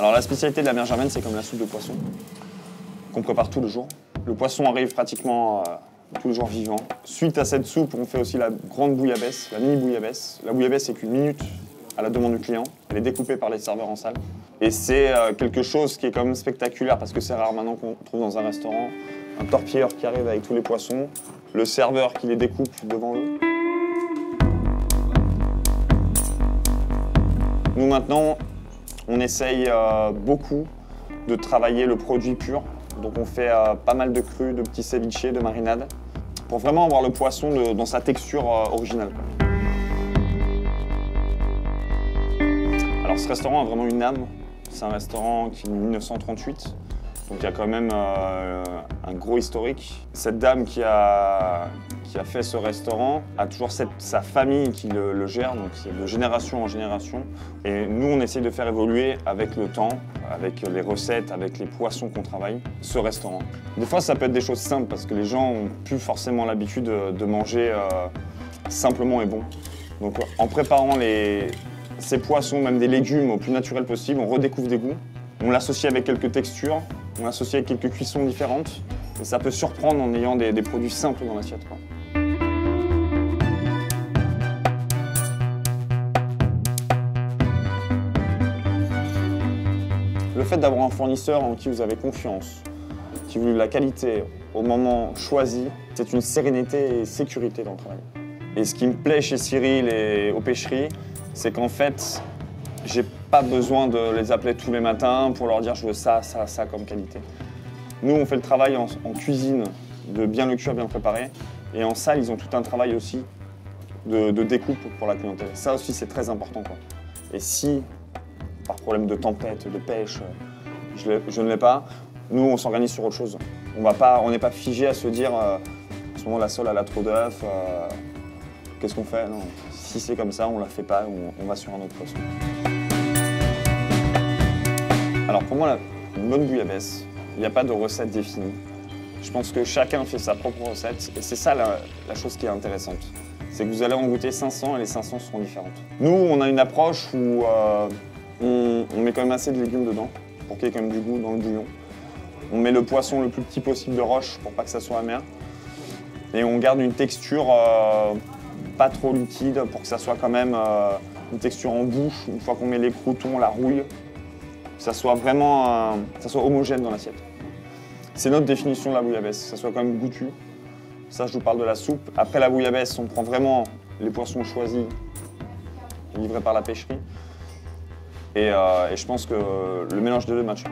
Alors la spécialité de la mer Germaine, c'est comme la soupe de poisson, qu'on prépare tous les jours. Le poisson arrive pratiquement tous les jours vivant. Suite à cette soupe, on fait aussi la grande bouillabaisse, la mini bouillabaisse. La bouillabaisse, c'est qu'une minute à la demande du client. Elle est découpée par les serveurs en salle. Et c'est quelque chose qui est quand même spectaculaire parce que c'est rare maintenant qu'on trouve dans un restaurant un torpilleur qui arrive avec tous les poissons, le serveur qui les découpe devant eux. Nous maintenant, on essaye beaucoup de travailler le produit pur. Donc on fait pas mal de crus, de petits ceviches, de marinades, pour vraiment avoir le poisson dans sa texture originale. Alors ce restaurant a vraiment une âme. C'est un restaurant qui est de 1938, donc il y a quand même un gros historique. Cette dame qui a fait ce restaurant a toujours sa famille qui le gère, donc c'est de génération en génération. Et nous, on essaye de faire évoluer avec le temps, avec les recettes, avec les poissons qu'on travaille, ce restaurant. Des fois, ça peut être des choses simples parce que les gens n'ont plus forcément l'habitude de manger simplement et bon. Donc en préparant ces poissons, même des légumes au plus naturel possible, on redécouvre des goûts. On l'associe avec quelques textures, on l'associe avec quelques cuissons différentes. Et ça peut surprendre en ayant des produits simples dans l'assiette. Le fait d'avoir un fournisseur en qui vous avez confiance, qui veut la qualité au moment choisi, c'est une sérénité et sécurité dans le travail. Et ce qui me plaît chez Cyril et aux pêcheries, c'est qu'en fait, j'ai pas besoin de les appeler tous les matins pour leur dire je veux ça, ça, ça comme qualité. Nous, on fait le travail en cuisine, de bien le cuire, bien le préparer. Et en salle, ils ont tout un travail aussi de découpe pour la clientèle. Ça aussi, c'est très important, quoi. Et si, par problème de tempête, de pêche, je ne l'ai pas, nous, on s'organise sur autre chose. On n'est pas figé à se dire en ce moment, la sole, elle a trop d'œufs, qu'est-ce qu'on fait? Non. Si c'est comme ça, on ne la fait pas, on va sur un autre poisson. Alors pour moi, une bonne bouillabaisse, il n'y a pas de recette définie. Je pense que chacun fait sa propre recette et c'est ça la chose qui est intéressante. C'est que vous allez en goûter 500 et les 500 seront différentes. Nous, on a une approche où on met quand même assez de légumes dedans pour qu'il y ait quand même du goût dans le bouillon. On met le poisson le plus petit possible de roche pour pas que ça soit amer. Et on garde une texture pas trop liquide pour que ça soit quand même une texture en bouche. Une fois qu'on met les croûtons, la rouille, que ça soit vraiment ça soit homogène dans l'assiette. C'est notre définition de la bouillabaisse, que ça soit quand même goûtu. Ça, je vous parle de la soupe. Après la bouillabaisse, on prend vraiment les poissons choisis, livrés par la pêcherie. Et je pense que le mélange des deux match.